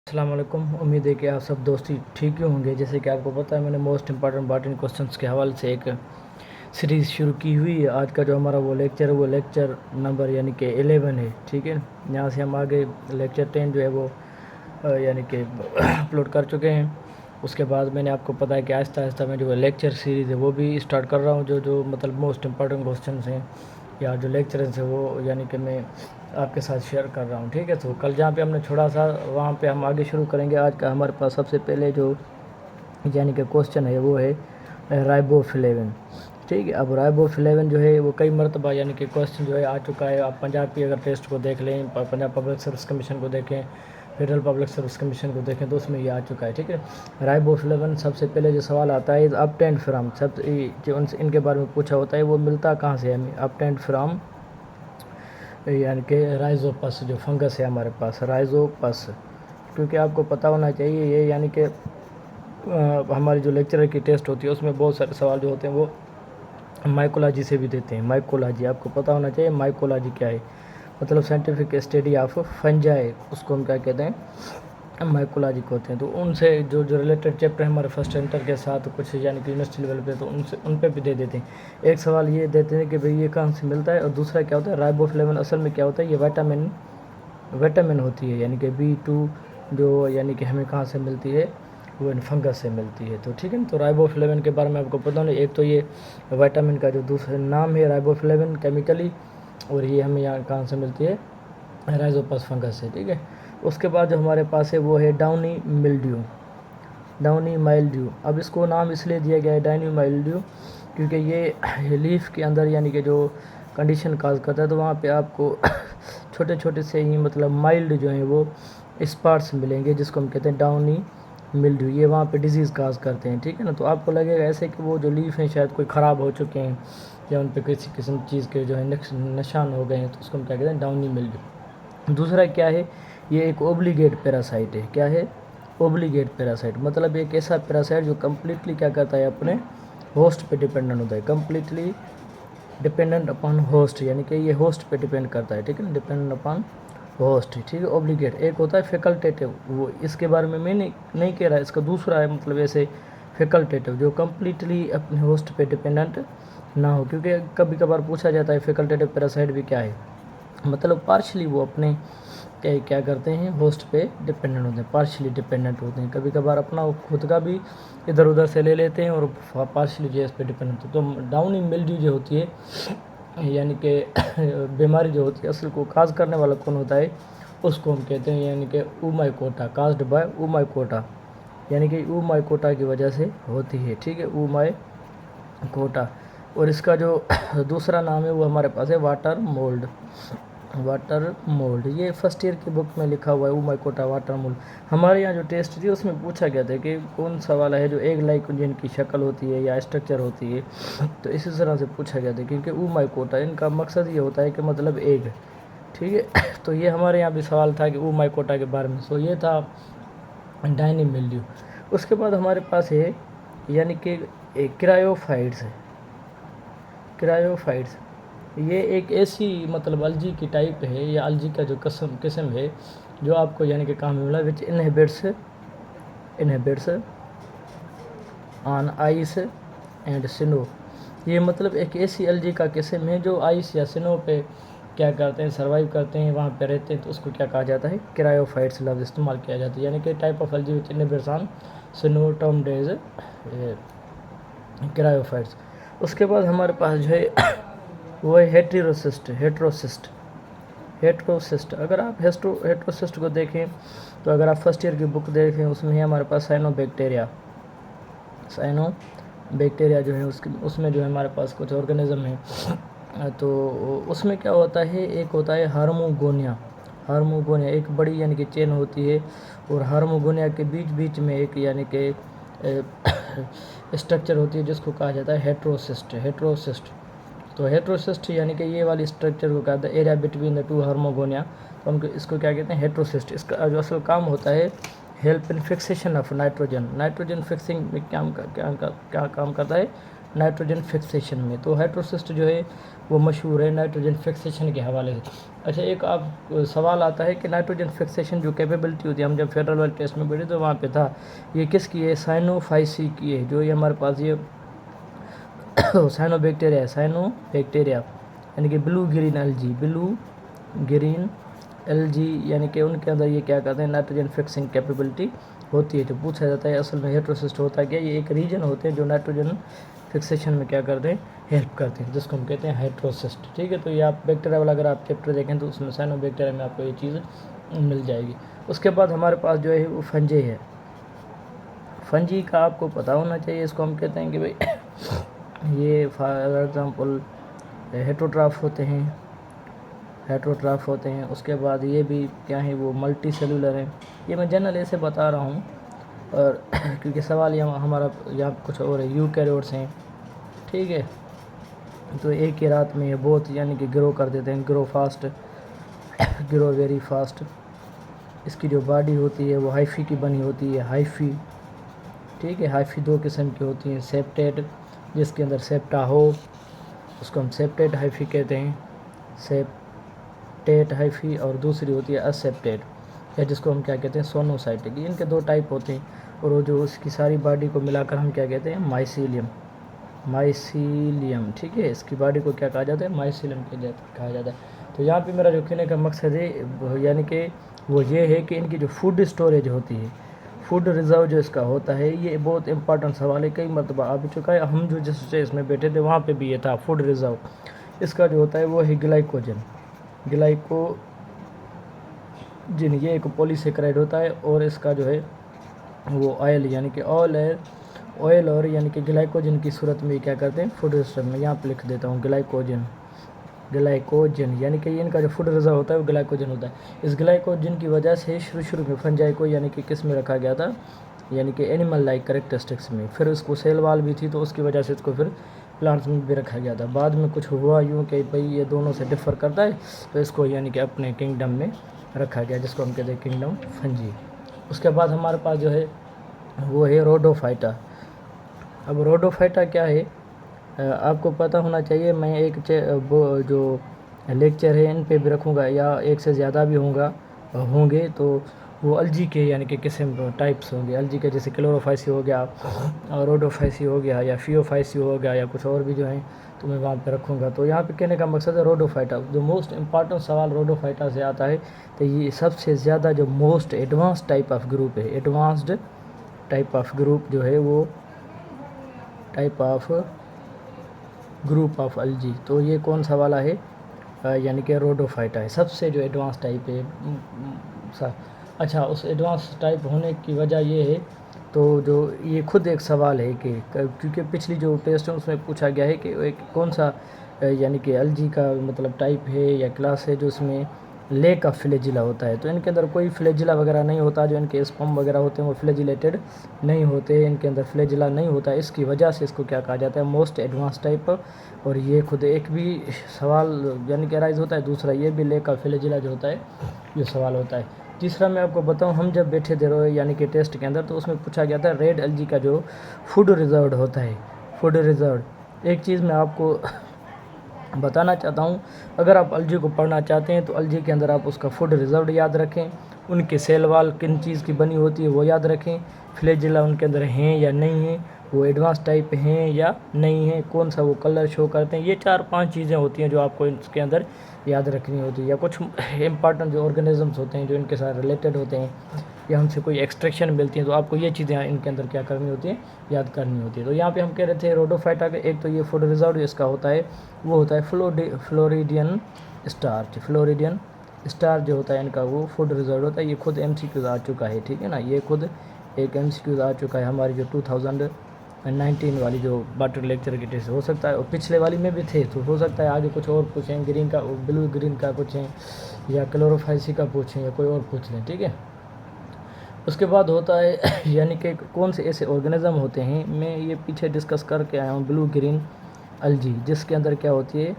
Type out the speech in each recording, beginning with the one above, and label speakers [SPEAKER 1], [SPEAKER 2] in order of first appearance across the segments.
[SPEAKER 1] अस्सलाम वालेकुम। उम्मीद है कि आप सब दोस्ती ठीक ही होंगे। जैसे कि आपको पता है, मैंने मोस्ट इंपॉर्टेंट क्वेश्चंस के हवाले से एक सीरीज़ शुरू की हुई है। आज का जो हमारा वो लेक्चर नंबर यानी कि 11 है। ठीक है, यहाँ से हम आगे लेक्चर 10 जो है वो यानी कि अपलोड कर चुके हैं। उसके बाद मैंने आपको पता है कि आहिस्ता आहिस्ता मैं जो लेक्चर सीरीज़ है वो भी स्टार्ट कर रहा हूँ। जो मतलब मोस्ट इंपॉर्टेंट क्वेश्चन हैं या जो लेक्चर्स है वो यानी कि मैं आपके साथ शेयर कर रहा हूँ। ठीक है, तो कल जहाँ पे हमने छोड़ा था वहाँ पे हम आगे शुरू करेंगे। आज का हमारे पास सबसे पहले जो यानी कि क्वेश्चन है वो है राइबोफ्लेविन। ठीक है, अब राइबोफ्लेविन जो है वो कई मरतबा यानी कि क्वेश्चन जो है आ चुका है। आप पंजाब की अगर टेस्ट को देख लें, पंजाब पब्लिक सर्विस कमीशन को देखें, फेडरल पब्लिक सर्विस कमीशन को देखें, तो उसमें ये आ चुका है। ठीक है, राइबोफ्लेविन सबसे पहले जो सवाल आता है अपटेंड फ्राम, सब जो इनके बारे में पूछा होता है वो मिलता कहाँ से है। अपटेंड फ्राम यानी कि राइजोपस जो फंगस है हमारे पास, राइजोपस। क्योंकि आपको पता होना चाहिए ये यानी कि हमारी जो लेक्चरर की टेस्ट होती है उसमें बहुत सारे सवाल जो होते हैं वो माइकोलॉजी से भी देते हैं। माइकोलॉजी आपको पता होना चाहिए। माइकोलॉजी क्या है, मतलब साइंटिफिक स्टडी ऑफ फंजाई, उसको हम क्या कहते हैं, माइकोलॉजी को होते हैं। तो उनसे जो रिलेटेड चैप्टर है हमारे फर्स्ट सेंटर के साथ कुछ यानी कि यूनिवर्सिटी लेवल पे, तो उन पे भी दे देते हैं। एक सवाल ये देते हैं कि भाई ये कहाँ से मिलता है, और दूसरा क्या होता है राइबोफ्लेविन असल में क्या होता है। ये विटामिन होती है यानी कि B2 जो यानी कि हमें कहाँ से मिलती है, वो इन फंगस से मिलती है। तो ठीक है, तो राइबोफ्लेविन के बारे में आपको पता होना। एक तो ये विटामिन का जो दूसरा नाम है राइबोफ्लेविन केमिकली, और ये हमें यहाँ कहाँ से मिलती है, राइजोपस फंगस से। ठीक है, उसके बाद जो हमारे पास है वो है डाउनी माइल्ड्यू। अब इसको नाम इसलिए दिया गया है डाउनी माइल्ड्यू क्योंकि ये लीफ के अंदर यानी कि जो कंडीशन काज करता है, तो वहाँ पे आपको छोटे छोटे से ही मतलब माइल्ड जो है वो स्पॉट्स मिलेंगे, जिसको हम कहते हैं डाउनी मिल्ड्यू। ये वहाँ पे डिजीज़ काज करते हैं। ठीक है ना, तो आपको लगेगा ऐसे कि वो जो लीफ हैं शायद कोई ख़राब हो चुके हैं या उन पे किसी किस्म चीज़ के जो है निशान हो गए हैं, तो उसको हम क्या कहते हैं, डाउनी मिल्ड्यू। दूसरा क्या है, ये एक ओब्लिगेट पैरासाइट है। क्या है, ओब्लिगेट पैरासाइट, मतलब एक ऐसा पैरासाइट जो कम्प्लीटली क्या करता है, अपने होस्ट पे डिपेंडेंट होता है। कम्प्लीटली डिपेंडेंट अपॉन होस्ट, यानी कि ये होस्ट पे डिपेंड करता है। ठीक है, डिपेंडेंट अपॉन होस्ट। ठीक है, ओब्लिगेट। एक होता है फैकल्टेटिव, वो इसके बारे में मैं नहीं कह रहा, इसका दूसरा है मतलब ऐसे फैकल्टेटिव जो कम्प्लीटली अपने होस्ट पे डिपेंडेंट ना हो। क्योंकि कभी कभार पूछा जाता है फैकल्टेटिव पैरासाइट भी क्या है, मतलब पार्शली वो अपने क्या करते हैं, होस्ट पे डिपेंडेंट होते हैं, पार्शली डिपेंडेंट होते हैं। कभी कभार अपना खुद का भी इधर उधर से ले लेते हैं और पार्शली जो है इस पर डिपेंडेंट होते हैं। तो डाउनी मिल्ड्यू जो होती है यानी कि बीमारी जो होती है, असल को काज करने वाला कौन होता है, उसको हम कहते हैं यानी कि ऊमाइकोटा, काज्ड बाय ऊमाइकोटा, यानी कि ऊमाइकोटा की वजह से होती है। ठीक है, ऊमाइकोटा। और इसका जो दूसरा नाम है वो हमारे पास है वाटर मोल्ड। ये फर्स्ट ईयर की बुक में लिखा हुआ है ऊमाइकोटा वाटर मोल्ड। हमारे यहाँ जो टेस्ट थी उसमें पूछा गया था कि कौन सा वाला है जो एग लाइक जिनकी शक्ल होती है या स्ट्रक्चर होती है, तो इसी तरह से पूछा गया था। क्योंकि ऊमाइकोटा इनका मकसद ये होता है कि मतलब एग। ठीक है, तो ये हमारे यहाँ भी सवाल था कि ऊमाइकोटा के बारे में। सो ये था डायनी मिल्ड्यू। उसके बाद हमारे पास है यानी कि क्रायोफाइट्स। ये एक ऐसी मतलब अलजी की टाइप है या अलजी का जो किस्म है जो आपको यानी कि काम मिला, which inhabits on ice and snow. ये मतलब एक ऐसी अलजी का किस्म है जो आइस या स्नो पे क्या करते हैं, सर्वाइव करते हैं, वहाँ पे रहते हैं, तो उसको क्या कहा जाता है, क्रायोफाइट्स लफ्ज़ इस्तेमाल किया जाता है। यानी कि type of अलजी which inhabits on snow term days cryophytes. उसके बाद हमारे पास जो है वो है हेट्रोसिस्ट। अगर आप हेट्रोसिस्ट को देखें, तो अगर आप फर्स्ट ईयर की बुक देखें उसमें है हमारे पास साइनोबैक्टीरिया जो है उसमें जो है हमारे पास कुछ ऑर्गेनिज्म है। तो उसमें क्या होता है, एक होता है हार्मोगोनिया एक बड़ी यानी कि चेन होती है, और हार्मोगोनिया के बीच में एक यानी कि स्ट्रक्चर होती है जिसको कहा जाता है हेट्रोसिस्ट। तो हेट्रोसिस्ट यानी कि ये वाली स्ट्रक्चर को कहते हैं एरिया बिटवीन द टू हार्मोगोनिया, तो हम इसको क्या कहते हैं, हेट्रोसिस्ट। इसका जो असल काम होता है help in fixation of nitrogen fixing में क्या काम करता है, नाइट्रोजन फिक्सेशन में। तो हेटेरोसिस्ट जो है वो मशहूर है नाइट्रोजन फिक्सेशन के हवाले से। अच्छा, एक आप सवाल आता है कि नाइट्रोजन फिक्सेशन जो कैपेबिलिटी होती है, हम जब फेडरल वाले टेस्ट में बैठे तो वहाँ पे था, ये किसकी है? साइनोफाइसी की है। जो ये हमारे पास ये साइनोबैक्टीरिया है, साइनोबैक्टीरिया यानी कि blue green LG, blue green LG यानी कि उनके अंदर ये क्या करते हैं? नाइट्रोजन फिक्सिंग कैपेबिलिटी होती है। तो पूछा जाता है असल में हेटेरोसिस्ट होता है क्या? ये एक रीजन होते हैं जो नाइट्रोजन फिक्सेशन में क्या करते हैं? हेल्प करते हैं, जिसको हम कहते हैं हेटेरोसिस्ट। ठीक है, तो ये आप बैक्टीरिया वाला अगर आप चैप्टर देखें तो उसमें साइनोबैक्टीरिया में आपको ये चीज़ मिल जाएगी। उसके बाद हमारे पास जो है वो फंजी है। फंजी का आपको पता होना चाहिए, इसको हम कहते हैं कि भाई ये फॉर एग्ज़ाम्पल हेटरोट्राफ होते हैं। उसके बाद ये भी क्या है? वो मल्टी सेलुलर हैं। ये मैं जनरल ऐसे बता रहा हूँ, और क्योंकि सवाल यहाँ हमारा यहाँ कुछ और है। यूकैरियोट्स हैं, ठीक है, तो एक ही रात में ये बहुत यानी कि ग्रो कर देते हैं, ग्रो वेरी फास्ट। इसकी जो बॉडी होती है वो हाइफी की बनी होती है, हाइफी, ठीक है। हाइफी दो किस्म की होती हैं, सेप्टेट जिसके अंदर सेप्टा हो उसको हम सेप्टेट हाइफी कहते हैं, सेप्टेट हाइफी, और दूसरी होती है असेप्टेट या जिसको हम क्या कहते हैं? सोनोसाइटिक। इनके दो टाइप होते हैं, और वो जो उसकी सारी बॉडी को मिलाकर हम क्या कहते हैं? माइसीलियम, ठीक है। इसकी बॉडी को क्या कहा जाता है? माइसीलियम कहा जाता है। तो यहाँ पे मेरा जो कहने का मकसद है यानी कि वो ये है कि इनकी जो फूड स्टोरेज होती है, फूड रिज़र्व जो इसका होता है, ये बहुत इंपॉर्टेंट सवाल है, कई मरतबा आ भी चुका है। हम जो जिस स्टेज में बैठे थे वहाँ पे भी ये था, फूड रिज़र्व इसका जो होता है वो है ग्लाइकोजन। ये एक पॉलीसेकेराइड होता है, और इसका जो है वो ऑयल यानी कि ऑयल और यानी कि ग्लाइकोजन की सूरत में क्या करते हैं? फूड रिज़र्व में यहाँ पे लिख देता हूँ ग्लाइकोजन यानी कि इनका जो फूड रिज़र्व होता है वो ग्लाइकोजन होता है। इस ग्लाइकोजन की वजह से शुरू में फंजाई को यानी कि किस में रखा गया था? यानी कि एनिमल लाइक करेक्टरिस्टिक्स में। फिर उसको सेल वाल भी थी तो उसकी वजह से इसको फिर प्लांट्स में भी रखा गया था। बाद में कुछ हुआ यूँ कि भाई ये दोनों से डिफ़र करता है, तो इसको यानी कि अपने किंगडम में रखा गया, जिसको हम कहते हैं किंगडम फंजी। उसके बाद हमारे पास जो है वो है रोडोफाइटा। अब रोडोफाइटा क्या है? आपको पता होना चाहिए। मैं एक जो लेक्चर है इन पे भी रखूँगा, या एक से ज़्यादा भी होंगे, तो वो अलजी के यानी कि किस्म टाइप्स होंगे। अलजी के जैसे क्लोरोफाइसी हो गया, और रोडोफाइसी हो गया, या फियोफाइसी हो गया, या कुछ और भी जो हैं तो मैं वहाँ पे रखूँगा। तो यहाँ पे कहने का मकसद है रोडोफाइटा। जो मोस्ट इम्पॉर्टेंट सवाल रोडोफाइटा से आता है, तो ये सबसे ज़्यादा जो most advance type of group है, एडवांस्ड टाइप ऑफ ग्रुप जो है वो टाइप ऑफ ग्रुप ऑफ अलजी। तो ये कौन सा वाला है? यानी कि रोडोफाइटा है, सबसे जो एडवांस टाइप है। अच्छा, उस एडवांस टाइप होने की वजह ये है, तो जो ये खुद एक सवाल है कि क्योंकि पिछली जो टेस्ट है उसमें पूछा गया है कि एक कौन सा यानी कि अलजी का मतलब टाइप है या क्लास है जो उसमें लेक ऑफ फ्लैजिला होता है। तो इनके अंदर कोई फ्लैजिला वगैरह नहीं होता, जो इनके स्पर्म वगैरह होते हैं वो फ्लैजिलेटेड नहीं होते, इनके अंदर फ्लैजिला नहीं होता। इसकी वजह से इसको क्या कहा जाता है? Most advance type. और ये खुद एक भी सवाल यानी कि राइज होता है। दूसरा ये भी लेक ऑफ फ्लैजिला जो होता है ये सवाल होता है। तीसरा मैं आपको बताऊं, हम जब बैठे थे यानी कि टेस्ट के अंदर, तो उसमें पूछा गया था रेड एलजी का जो फूड रिजर्व होता है, फूड रिजर्व। एक चीज़ मैं आपको बताना चाहता हूँ, अगर आप अलजी को पढ़ना चाहते हैं तो अलजी के अंदर आप उसका फूड रिजर्व याद रखें, उनके सेल वाल किन चीज़ की बनी होती है वो याद रखें, फ्लैजिला उनके अंदर हैं या नहीं हैं, वो एडवांस टाइप हैं या नहीं हैं, कौन सा वो कलर शो करते हैं। ये 4-5 चीज़ें होती हैं जो आपको इसके अंदर याद रखनी होती है। या कुछ इंपॉर्टेंट जो ऑर्गेनिजम्स होते हैं जो इनके साथ रिलेटेड होते हैं, या हमसे कोई एक्सट्रैक्शन मिलती है, तो आपको ये चीज़ें इनके अंदर क्या करनी होती है? याद करनी होती है। तो यहाँ पे हम कह रहे थे रोडोफाइटा का एक तो ये फूड रिजर्व इसका होता है वो होता है फ्लोरिडियन स्टार जो होता है इनका वो फूड रिजर्व होता है। ये खुद MCQ आ चुका है, ठीक है ना, ये खुद एक MCQ आ चुका है हमारी जो 2019 वाली जो वाटर लेक्चर की टेस्ट हो सकता है, और पिछले वाली में भी थे, तो हो सकता है आगे कुछ और पूछें, ग्रीन का ब्लू ग्रीन का पूछें, या क्लोरोफाइसी का पूछें, या कोई और पूछ लें, ठीक है। उसके बाद होता है यानी कि कौन से ऐसे ऑर्गेनिज्म होते हैं, मैं ये पीछे डिस्कस करके आया हूँ, ब्लू ग्रीन अलजी, जिसके अंदर क्या होती है?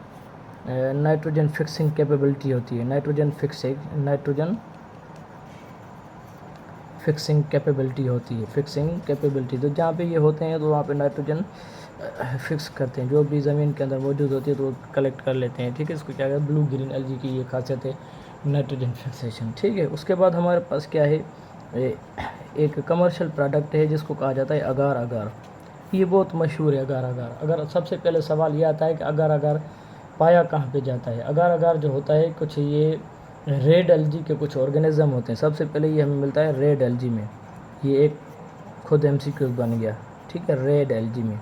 [SPEAKER 1] नाइट्रोजन फिक्सिंग कैपेबिलिटी होती है, नाइट्रोजन फिक्सिंग कैपेबिलिटी होती है, फिक्सिंग कैपेबिलिटी। तो जहाँ पे ये होते हैं तो वहाँ पे नाइट्रोजन फिक्स करते हैं, जो भी ज़मीन के अंदर मौजूद होती है तो वो कलेक्ट कर लेते हैं। ठीक है, इसको क्या कहते हैं, ब्लू ग्रीन एलगी की ये खासियत है, नाइट्रोजन फिक्सेशन। ठीक है, उसके बाद हमारे पास क्या है, एक कमर्शियल प्रोडक्ट है जिसको कहा जाता है अगार अगार। ये बहुत मशहूर है अगार अगार। अगर सबसे पहले सवाल ये आता है कि अगार अगार पाया कहाँ पे जाता है। अगार अगार जो होता है कुछ ये रेड एलजी के कुछ ऑर्गेनिज्म होते हैं। सबसे पहले ये हमें मिलता है रेड एलजी में, ये एक खुद एमसीक्यू बन गया। ठीक है, रेड एलजी में।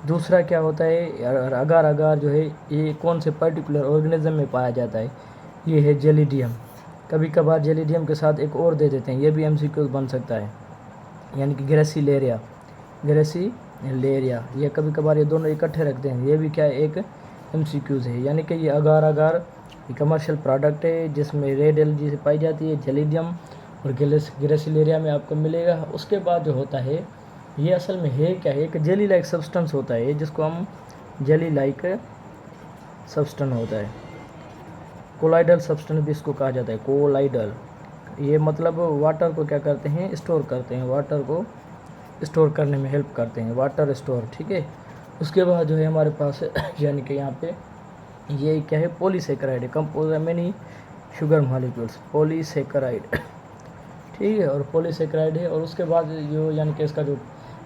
[SPEAKER 1] दूसरा क्या होता है, अगार अगार जो है ये कौन से पर्टिकुलर ऑर्गेनिज्म में पाया जाता है, ये है जेलिडियम। कभी कभार जेलिडियम के साथ एक और दे देते हैं, ये भी एमसीक्यू बन सकता है, यानी कि ग्रेसिलेरिया। ग्रेसिलेरिया ये कभी कभार ये दोनों इकट्ठे रखते हैं, ये भी क्या है, एक एमसीक्यूज़ है। यानी कि ये अगार अगार कमर्शियल प्रोडक्ट है जिसमें रेड एलजी से पाई जाती है, जेलिडियम और ग्रेसिलेरिया में आपको मिलेगा। उसके बाद जो होता है ये असल में है क्या है, एक जेली लाइक सब्सटेंस होता है जिसको हम जेली लाइक सब्सटेंस होता है, कोलाइडल सब्सटेंस भी इसको कहा जाता है, कोलाइडल। ये मतलब वाटर को क्या करते हैं, स्टोर करते हैं, वाटर को स्टोर करने में हेल्प करते हैं, वाटर स्टोर। ठीक है, उसके बाद जो है हमारे पास यानी कि यहाँ पे ये क्या है, पॉलीसेकेराइड है, कंपोज है मैनी शुगर मॉलिक्यूल्स, पॉलीसेकेराइड। ठीक है, और पॉलीसेकेराइड है। और उसके बाद जो यानी कि इसका जो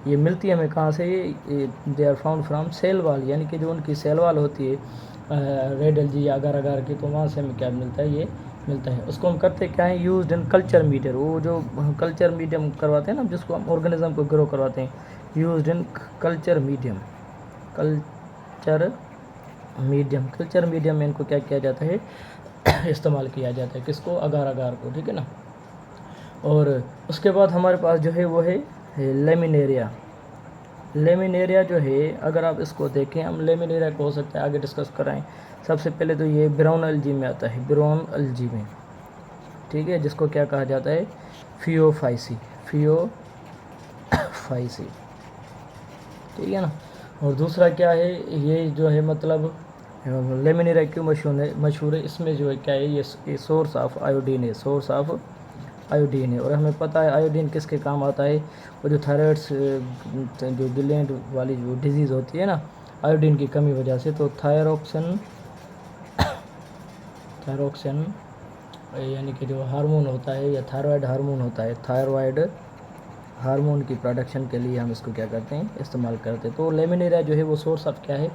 [SPEAKER 1] ये मिलती है हमें कहाँ से, ये they are found from cell wall, यानी कि जो उनकी सेल वाल होती है रेड एलजी या अगार अगार की, तो वहाँ से हमें क्या मिलता है, ये मिलता है। उसको हम करते क्या है, यूज्ड इन कल्चर मीडियम, वो जो कल्चर मीडियम करवाते हैं ना, जिसको हम ऑर्गेनिज्म को ग्रो करवाते हैं, used in culture medium. Culture medium में इनको क्या किया जाता है, इस्तेमाल किया जाता है, किसको, अगार अगार को। ठीक है ना। और उसके बाद हमारे पास जो है वो है लेमिनेरिया। लेमिनेरिया जो है, अगर आप इसको देखें, हम लेमिनेरिया को हो सकता है आगे डिस्कस कराएं। सबसे पहले तो ये ब्राउन एलजी में आता है, ब्राउन एलजी में। ठीक है, जिसको क्या कहा जाता है, फियोफाइसी, फियोफाइसी। ठीक है ना। और दूसरा क्या है, ये जो है मतलब लेमिनेरिया क्यों मशहूर है, इसमें जो है क्या है, ये सोर्स ऑफ आयोडीन है, सोर्स ऑफ आयोडीन है। और हमें पता है आयोडीन किसके काम आता है, वो जो थायराइड्स जो ग्लैंड वाली जो डिजीज़ होती है ना आयोडीन की कमी वजह से, तो थायरोक्सिन यानी कि जो हार्मोन होता है या थायराइड हार्मोन होता है, थायराइड हार्मोन की प्रोडक्शन के लिए हम इसको क्या करते हैं, इस्तेमाल करते हैं। तो लेमिनेरिया जो है वो सोर्स ऑफ क्या है,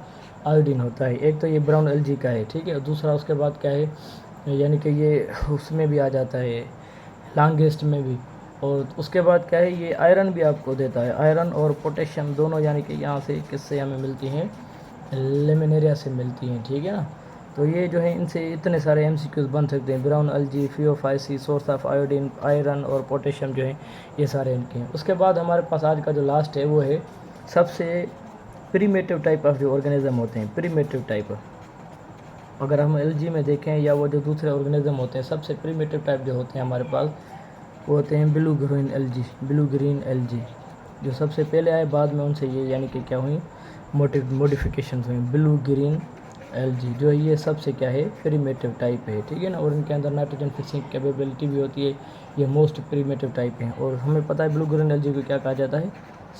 [SPEAKER 1] आयोडीन होता है। एक तो ये ब्राउन एलजी का है। ठीक है, दूसरा उसके बाद क्या है, यानी कि ये उसमें भी आ जाता है, लॉन्गेस्ट में भी। और उसके बाद क्या है, ये आयरन भी आपको देता है, आयरन और पोटेशियम दोनों, यानी कि यहाँ से किससे हमें मिलती हैं, लेमिनेरिया से मिलती हैं। ठीक है ना। तो ये जो है इनसे इतने सारे एमसीक्यूज बन सकते हैं, brown LG, Phaeophyceae, source of iodine, iron और पोटेशियम जो है ये सारे इनके हैं। उसके बाद हमारे पास आज का जो लास्ट है वो है सबसे प्रीमेटिव टाइप ऑफ जो ऑर्गेनिज्म होते हैं, प्रीमेटिव टाइप। अगर हम एलजी में देखें या वो जो दूसरे ऑर्गेनिज्म होते हैं, सबसे प्रीमेटिव टाइप जो होते हैं हमारे पास वो होते हैं blue green LG, blue green LG जो सबसे पहले आए, बाद में उनसे ये यानी कि क्या हुई, मॉडिफिकेशन हुई, ब्लू ग्रीन एलजी जो है ये सबसे क्या है, प्रीमेटिव टाइप है। ठीक है ना। और इनके अंदर नाइट्रोजन फिक्सिंग कैपेबिलिटी भी होती है, ये मोस्ट प्रीमेटिव टाइप है। और हमें पता है ब्लू ग्रीन एलजी को क्या कहा जाता है,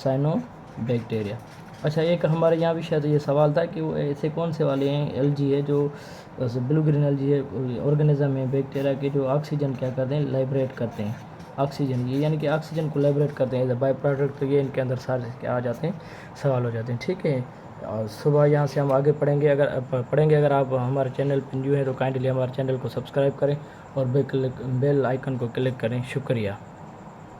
[SPEAKER 1] साइनोबैक्टीरिया। अच्छा, एक हमारे यहाँ भी शायद ये सवाल था कि वो ऐसे कौन से वाले हैं एलजी है जो ब्लू ग्रीन एलजी है, ऑर्गेनिज्म है बैक्टीरिया के जो ऑक्सीजन क्या करते हैं, लाइब्रेट करते हैं, ऑक्सीजन ये यानी कि ऑक्सीजन को लाइब्रेट करते हैं एज अ बाई प्रोडक्ट। तो ये इनके अंदर सारे क्या आ जाते हैं, सवाल हो जाते हैं। ठीक है। और सुबह यहाँ से हम आगे पढ़ेंगे। अगर आप हमारे चैनल पर न्यू हैं तो काइंडली हमारे चैनल को सब्सक्राइब करें और बेल आइकन को क्लिक करें। शुक्रिया।